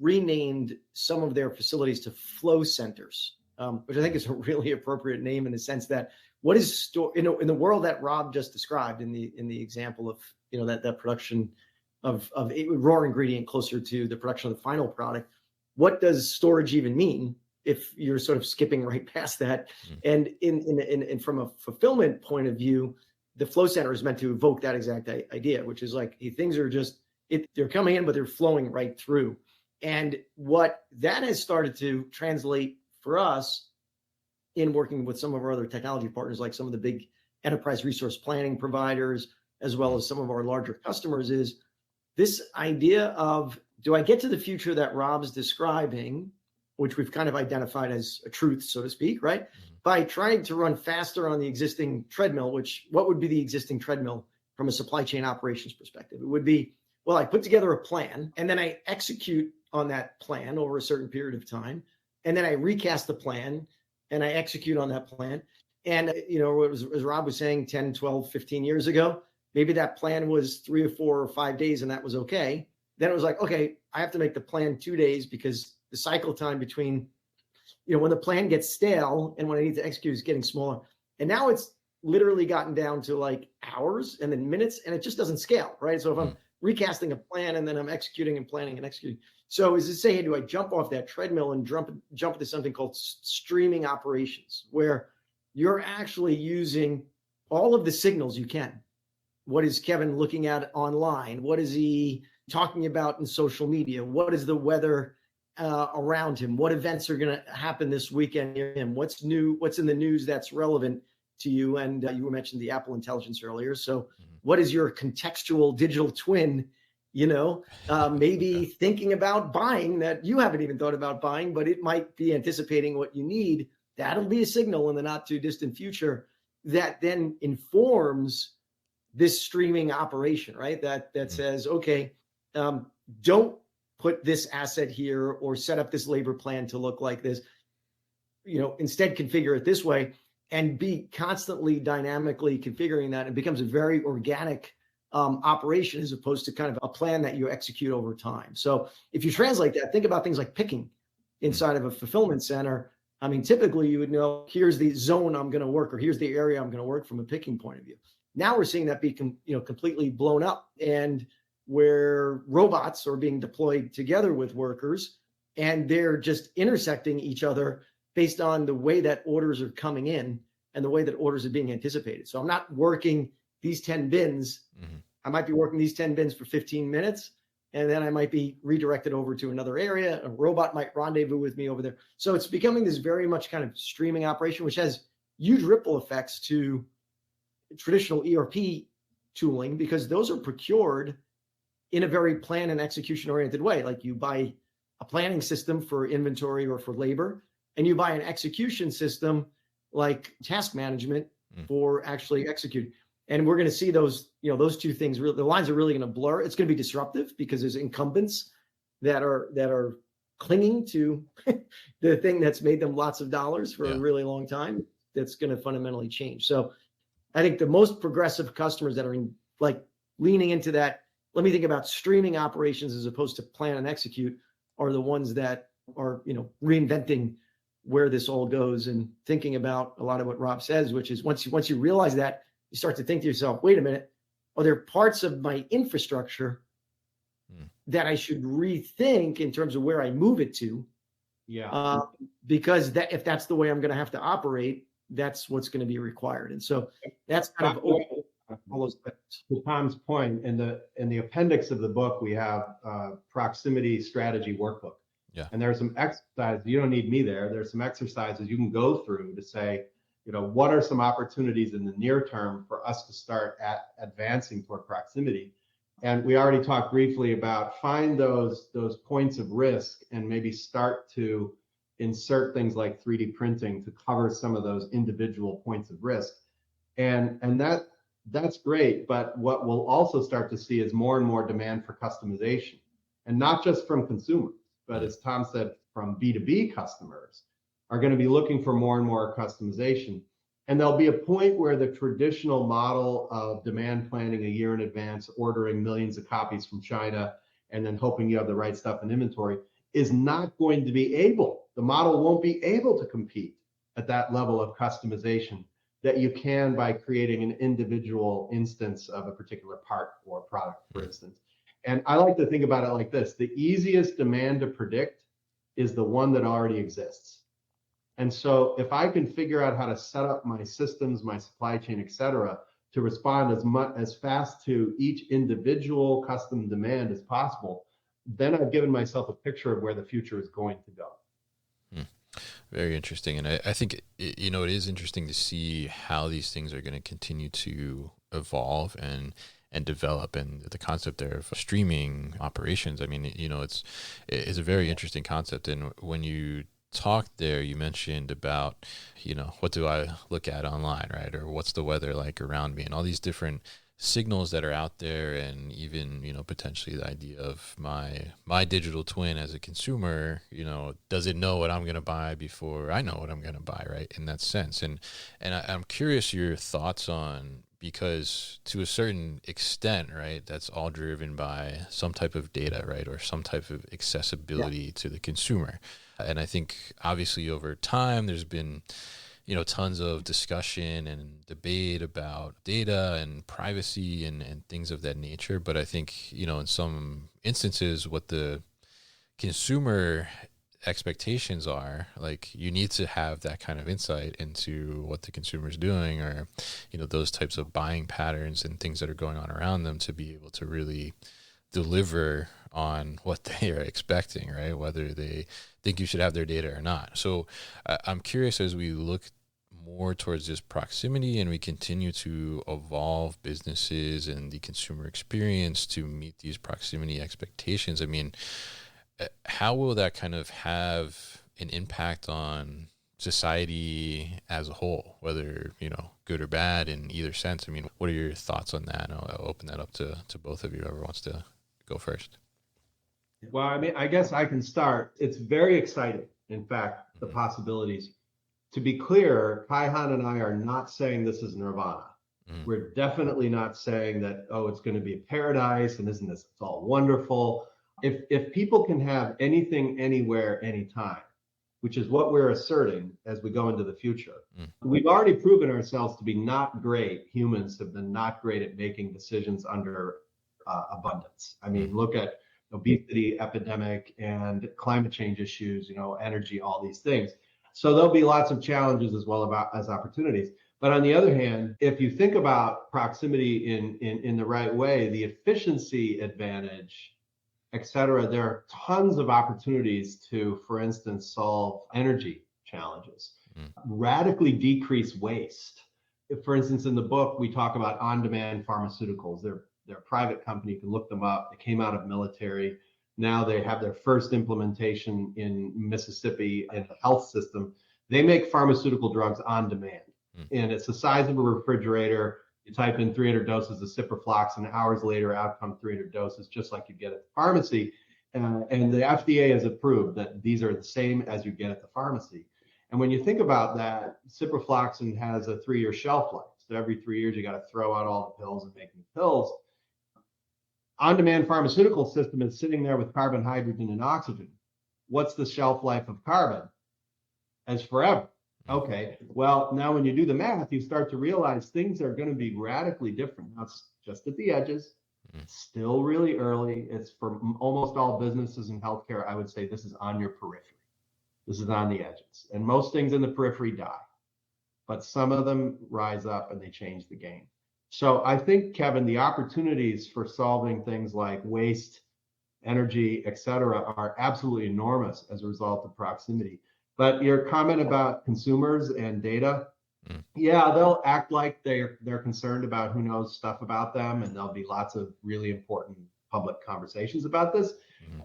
renamed some of their facilities to flow centers, which I think is a really appropriate name in the sense that what is in the world that Rob just described in the example of, that production of a raw ingredient closer to the production of the final product. What does storage even mean if you're sort of skipping right past that? And in from a fulfillment point of view, the flow center is meant to evoke that exact idea, which is like things are just, they're coming in, but they're flowing right through. And what that has started to translate for us in working with some of our other technology partners, like some of the big enterprise resource planning providers, as well as some of our larger customers, is this idea of, do I get to the future that Rob's describing, which we've kind of identified as a truth, so to speak, right? By trying to run faster on the existing treadmill, what would be the existing treadmill from a supply chain operations perspective? It would be, well, I put together a plan and then I execute on that plan over a certain period of time. And then I recast the plan and I execute on that plan. And, as Rob was saying, 10, 12, 15 years ago, maybe that plan was 3 or 4 or 5 days and that was okay. Then it was like, okay, I have to make the plan 2 days because the cycle time between, when the plan gets stale and when I need to execute is getting smaller. And now it's literally gotten down to like hours and then minutes, and it just doesn't scale, right? So if I'm recasting a plan and then I'm executing and planning and executing. So is it saying, do I jump off that treadmill and jump into something called streaming operations, where you're actually using all of the signals you can? What is Kevin looking at online? What is he talking about in social media? What is the weather around him? What events are going to happen this weekend near him? What's new? What's in the news that's relevant to you? And you mentioned the Apple Intelligence earlier. So what is your contextual digital twin, maybe thinking about buying that you haven't even thought about buying, but it might be anticipating what you need. That'll be a signal in the not too distant future that then informs this streaming operation, right? That says, okay, don't put this asset here or set up this labor plan to look like this, instead configure it this way, and be constantly dynamically configuring that. It becomes a very organic operation as opposed to kind of a plan that you execute over time. So if you translate that, think about things like picking inside of a fulfillment center. I mean, typically you would know, here's the zone I'm going to work, or here's the area I'm going to work from a picking point of view. Now we're seeing that be completely blown up, and where robots are being deployed together with workers, and they're just intersecting each other based on the way that orders are coming in and the way that orders are being anticipated. So I'm not working these 10 bins. I might be working these 10 bins for 15 minutes, and then I might be redirected over to another area. A robot might rendezvous with me over there. So it's becoming this very much kind of streaming operation, which has huge ripple effects to traditional ERP tooling, because those are procured in a very plan and execution oriented way. Like you buy a planning system for inventory or for labor, and you buy an execution system like task management for actually executing. And we're going to see those, those two things, the lines are really going to blur. It's going to be disruptive because there's incumbents that are clinging to the thing that's made them lots of dollars for a really long time. That's going to fundamentally change. So I think the most progressive customers that are leaning into that, let me think about streaming operations as opposed to plan and execute, are the ones that are, reinventing where this all goes and thinking about a lot of what Rob says, which is once you realize that, you start to think to yourself, wait a minute, are there parts of my infrastructure that I should rethink in terms of where I move it to? Yeah. Because that if that's the way I'm going to have to operate, that's what's going to be required. And so that's kind of all those things. To Tom's point, in the appendix of the book, we have proximity strategy workbook. Yeah. And there's some exercises. You don't need me there. There's some exercises you can go through to say, what are some opportunities in the near term for us to start advancing toward proximity? And we already talked briefly about find those points of risk and maybe start to insert things like 3D printing to cover some of those individual points of risk. And that's great. But what we'll also start to see is more and more demand for customization, and not just from consumers, but as Tom said, from B2B customers are going to be looking for more and more customization. And there'll be a point where the traditional model of demand planning a year in advance, ordering millions of copies from China, and then hoping you have the right stuff in inventory is not going to be able. The model won't be able to compete at that level of customization that you can by creating an individual instance of a particular part or product, for instance. And I like to think about it like this. The easiest demand to predict is the one that already exists. And so if I can figure out how to set up my systems, my supply chain, et cetera, to respond as fast to each individual custom demand as possible, then I've given myself a picture of where the future is going to go. Very interesting. And I think, it is interesting to see how these things are going to continue to evolve and develop, and the concept there of streaming operations. I mean, it's a very interesting concept. And when you talked there, you mentioned about, what do I look at online, right? Or what's the weather like around me, and all these different signals that are out there. And even, potentially the idea of my digital twin as a consumer, does it know what I'm going to buy before I know what I'm going to buy, right? In that sense. And I'm curious your thoughts on, because to a certain extent, right, that's all driven by some type of data, right? Or some type of accessibility to the consumer. And I think obviously over time, there's been, tons of discussion and debate about data and privacy and things of that nature. But I think, in some instances, what the consumer expectations are, like, you need to have that kind of insight into what the consumer is doing, or, those types of buying patterns and things that are going on around them, to be able to really deliver on what they are expecting, right? Whether they think you should have their data or not. So I'm curious, as we look more towards this proximity and we continue to evolve businesses and the consumer experience to meet these proximity expectations, I mean, how will that kind of have an impact on society as a whole, whether, good or bad in either sense? I mean, what are your thoughts on that? And I'll open that up to both of you, whoever wants to go first. Well, I mean, I guess I can start. It's very exciting, in fact, the possibilities. To be clear, Kaihan and I are not saying this is nirvana. We're definitely not saying that, it's going to be a paradise and isn't this, it's all wonderful. If people can have anything, anywhere, anytime, which is what we're asserting as we go into the future, we've already proven ourselves to be not great. Humans have been not great at making decisions under abundance. I mean, look at obesity epidemic and climate change issues, energy, all these things. So there'll be lots of challenges as well as opportunities. But on the other hand, if you think about proximity in the right way, the efficiency advantage, et cetera, there are tons of opportunities to, for instance, solve energy challenges, radically decrease waste. If, for instance, in the book, we talk about on-demand pharmaceuticals. They're a private company. You can look them up. They came out of military. Now they have their first implementation in Mississippi in the health system. They make pharmaceutical drugs on demand. And it's the size of a refrigerator. You type in 300 doses of ciprofloxacin, hours later, out come 300 doses, just like you get at the pharmacy. And the FDA has approved that these are the same as you get at the pharmacy. And when you think about that, ciprofloxacin has a 3-year shelf life. So every 3 years, you got to throw out all the pills and make new pills. On-demand pharmaceutical system is sitting there with carbon, hydrogen, and oxygen. What's the shelf life of carbon? As forever. Okay, well, now when you do the math, you start to realize things are going to be radically different. Now, it's just at the edges. It's still really early. It's for almost all businesses in healthcare. I would say this is on your periphery. This is on the edges. And most things in the periphery die, but some of them rise up and they change the game. So I think, Kevin, the opportunities for solving things like waste, energy, et cetera, are absolutely enormous as a result of proximity. But your comment about consumers and data, yeah, they'll act like they're concerned about who knows stuff about them, and there'll be lots of really important public conversations about this.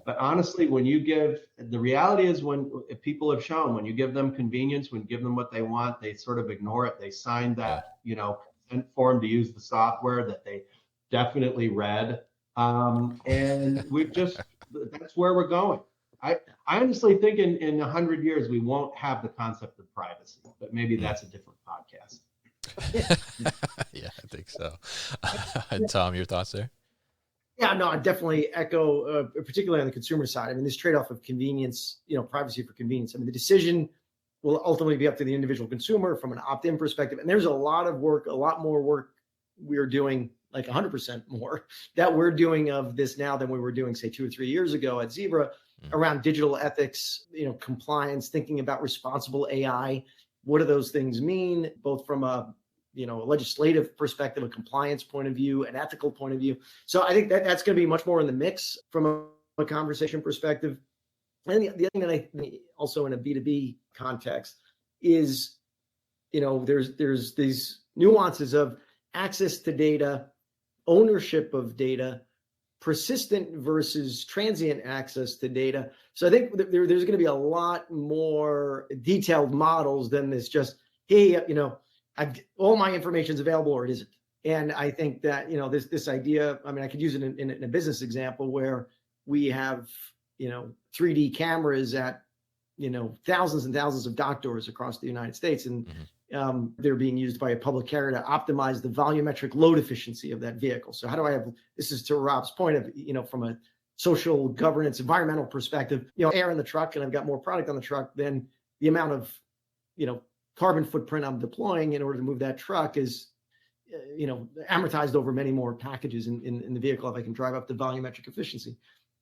But honestly, when you give, the reality is if people have shown, when you give them convenience, when you give them what they want, they sort of ignore it. They sign that, consent form to use the software that they definitely read. And that's where we're going. I honestly think in 100 years, we won't have the concept of privacy, but maybe that's a different podcast. Yeah, I think so. Tom, your thoughts there? Yeah, no, I definitely echo, particularly on the consumer side. I mean, this trade-off of convenience, privacy for convenience. I mean, the decision will ultimately be up to the individual consumer from an opt-in perspective. And there's a lot more work we're doing, like 100% more that we're doing of this now than we were doing, say, 2 or 3 years ago at Zebra around digital ethics, compliance, thinking about responsible AI. What do those things mean, both from a legislative perspective, a compliance point of view, an ethical point of view. So I think that's going to be much more in the mix from a conversation perspective. And the other thing that I think also in a B2B context is, there's these nuances of access to data, ownership of data, persistent versus transient access to data. So I think there's going to be a lot more detailed models than this just, hey, all my information is available or it isn't. And I think that, this idea, I mean, I could use it in a business example where we have, 3D cameras at, thousands and thousands of dock doors across the United States. And they're being used by a public carrier to optimize the volumetric load efficiency of that vehicle. So how do I have, this is to Rob's point of, from a social governance, environmental perspective, air in the truck, and I've got more product on the truck than the amount of, carbon footprint I'm deploying in order to move that truck is, amortized over many more packages in the vehicle if I can drive up the volumetric efficiency.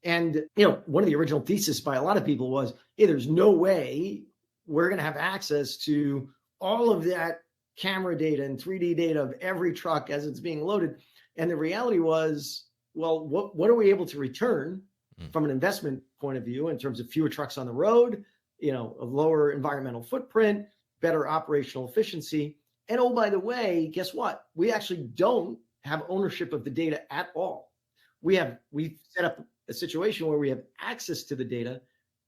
And, one of the original thesis by a lot of people was, hey, there's no way we're going to have access to all of that camera data and 3D data of every truck as it's being loaded. And the reality was, well, what are we able to return from an investment point of view in terms of fewer trucks on the road, a lower environmental footprint, better operational efficiency. And oh, by the way, guess what? We actually don't have ownership of the data at all. We've set up a situation where we have access to the data.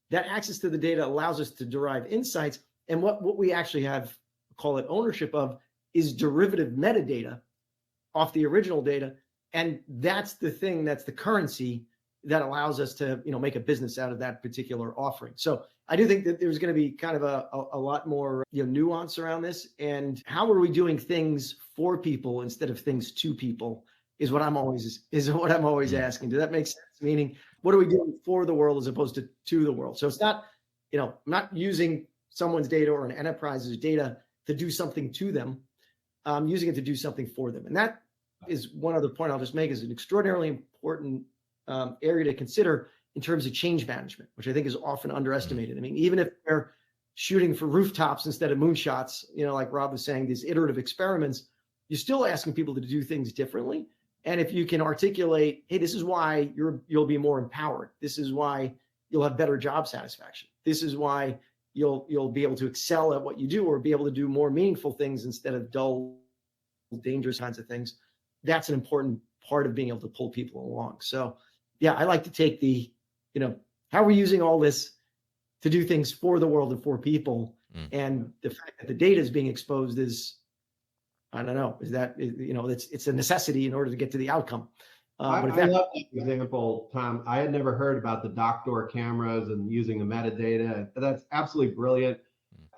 That access to the data allows us to derive insights. And what we actually have, call it ownership of, is derivative metadata off the original data. And that's the thing, that's the currency that allows us to, make a business out of that particular offering. So I do think that there's going to be kind of a lot more, nuance around this. And how are we doing things for people instead of things to people is what I'm always asking. Does that make sense? Meaning, what are we doing for the world as opposed to the world? So it's not, I'm not using someone's data or an enterprise's data to do something to them. I'm using it to do something for them. And that is one other point I'll just make, is an extraordinarily important area to consider in terms of change management, which I think is often underestimated. I mean, even if they're shooting for rooftops instead of moonshots, like Rob was saying, these iterative experiments, you're still asking people to do things differently. And if you can articulate, hey, this is why you'll be more empowered. This is why you'll have better job satisfaction. This is why you'll be able to excel at what you do, or be able to do more meaningful things instead of dull, dangerous kinds of things. That's an important part of being able to pull people along. So yeah, I like to take the, how are we using all this to do things for the world and for people? And the fact that the data is being exposed is, I don't know, it's a necessity in order to get to the outcome. I love that example, Tom. I had never heard about the dock door cameras and using the metadata. That's absolutely brilliant.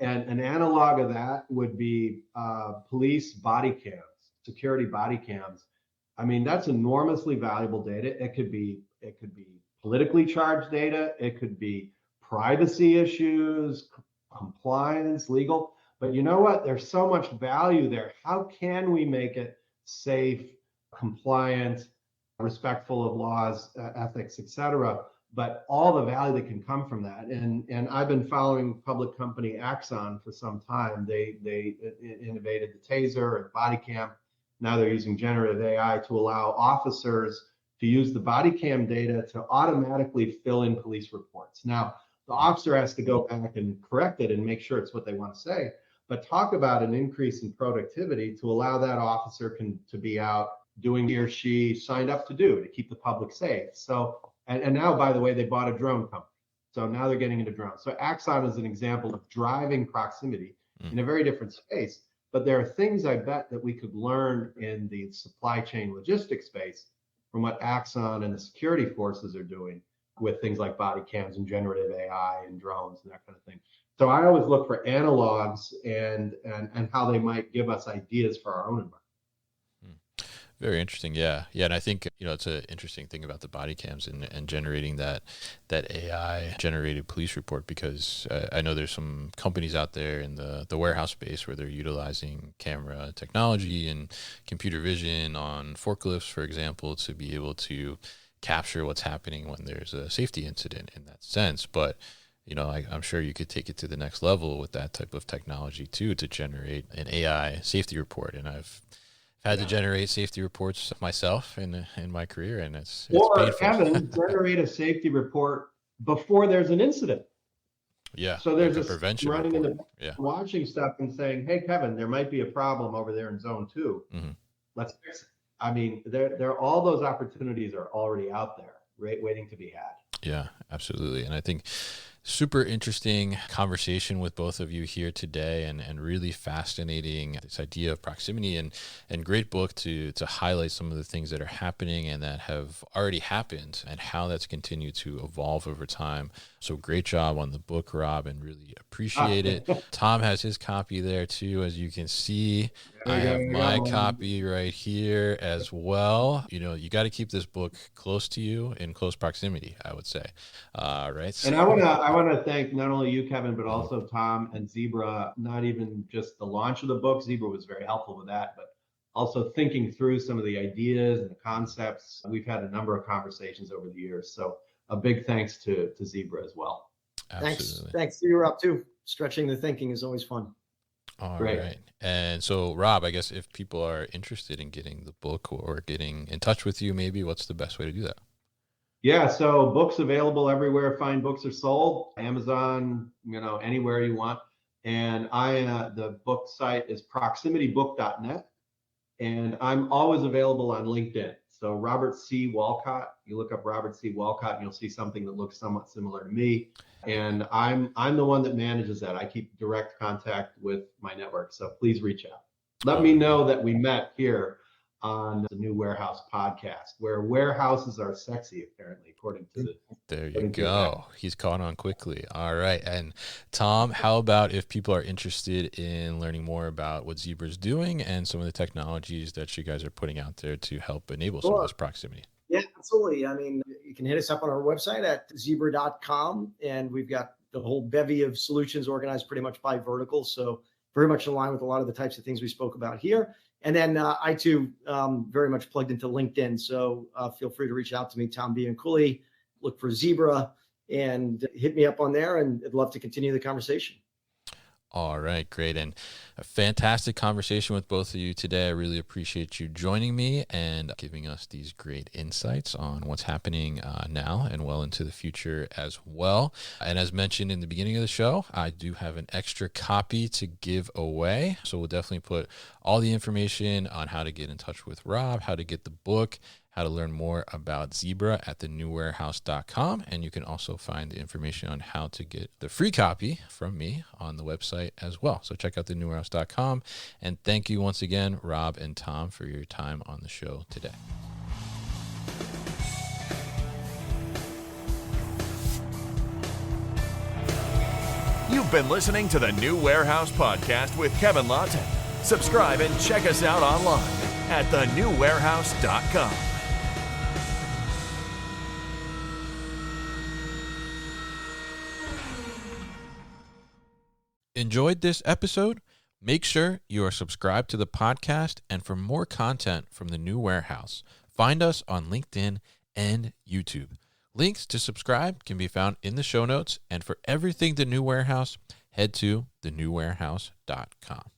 And an analog of that would be police body cams, security body cams. I mean, that's enormously valuable data. It could be politically charged data. It could be privacy issues, compliance, legal. But you know what? There's so much value there. How can we make it safe, compliant, respectful of laws, ethics, etc. But all the value that can come from that. And I've been following public company Axon for some time. They innovated the taser and body cam. Now they're using generative AI to allow officers to use the body cam data to automatically fill in police reports. Now, the officer has to go back and correct it and make sure it's what they want to say. But talk about an increase in productivity to allow that officer to be out doing he or she signed up to do to keep the public safe. So, and now, by the way, they bought a drone company. So now they're getting into drones. So Axon is an example of driving proximity in a very different space. But there are things I bet that we could learn in the supply chain logistics space from what Axon and the security forces are doing with things like body cams and generative AI and drones and that kind of thing. So I always look for analogs and how they might give us ideas for our own environment. Very interesting. Yeah. And I think, it's an interesting thing about the body cams and generating that AI generated police report, because I know there's some companies out there in the warehouse space where they're utilizing camera technology and computer vision on forklifts, for example, to be able to capture what's happening when there's a safety incident in that sense. But I'm sure you could take it to the next level with that type of technology too, to generate an AI safety report. And I've had to generate safety reports myself in my career, and it's painful. Kevin, generate a safety report before there's an incident. Yeah. So there's like a prevention running report. in the watching stuff and saying, "Hey, Kevin, there might be a problem over there in zone 2. Mm-hmm. Let's fix it." I mean, there all those opportunities are already out there, right, waiting to be had. Yeah, absolutely. And I think super interesting conversation with both of you here today, and really fascinating, this idea of proximity, and great book to highlight some of the things that are happening and that have already happened and how that's continued to evolve over time. So great job on the book, Rob, and really appreciate it. Tom has his copy there too, as you can see. I have my copy right here as well. You got to keep this book close to you, in close proximity, I would say. Right. And I want to thank not only you, Kevin, but also Tom and Zebra. Not even just the launch of the book. Zebra was very helpful with that, but also thinking through some of the ideas and the concepts. We've had a number of conversations over the years. So a big thanks to Zebra as well. Absolutely. Thanks. You're up too. Stretching the thinking is always fun. All Great. right. And so, Rob, I guess if people are interested in getting the book or getting in touch with you, maybe what's the best way to do that? Yeah, so books available everywhere fine books are sold. Amazon, anywhere you want. And the book site is proximitybook.net. And I'm always available on LinkedIn. So Robert C. Walcott, you look up Robert C. Walcott and you'll see something that looks somewhat similar to me. And I'm the one that manages that. I keep direct contact with my network. So please reach out. Let me know that we met here on the New Warehouse podcast, where warehouses are sexy, apparently, according to the. There you go. He's caught on quickly. All right. And Tom, how about if people are interested in learning more about what Zebra's doing and some of the technologies that you guys are putting out there to help enable some of this proximity? Yeah, absolutely. I mean, you can hit us up on our website at zebra.com, and we've got the whole bevy of solutions organized pretty much by vertical. So very much in line with a lot of the types of things we spoke about here. And then I too very much plugged into LinkedIn. So feel free to reach out to me, Tom Bianculli. Look for Zebra and hit me up on there, and I'd love to continue the conversation. All right, great. And a fantastic conversation with both of you today. I really appreciate you joining me and giving us these great insights on what's happening now and well into the future as well. And as mentioned in the beginning of the show, I do have an extra copy to give away. So we'll definitely put all the information on how to get in touch with Rob, how to get the book, how to learn more about Zebra at thenewwarehouse.com. And you can also find the information on how to get the free copy from me on the website as well. So check out thenewwarehouse.com. And thank you once again, Rob and Tom, for your time on the show today. You've been listening to the New Warehouse Podcast with Kevin Lawton. Subscribe and check us out online at thenewwarehouse.com. Enjoyed this episode? Make sure you are subscribed to the podcast, and for more content from the New Warehouse, find us on LinkedIn and YouTube. Links to subscribe can be found in the show notes, and for everything The New Warehouse, head to thenewwarehouse.com.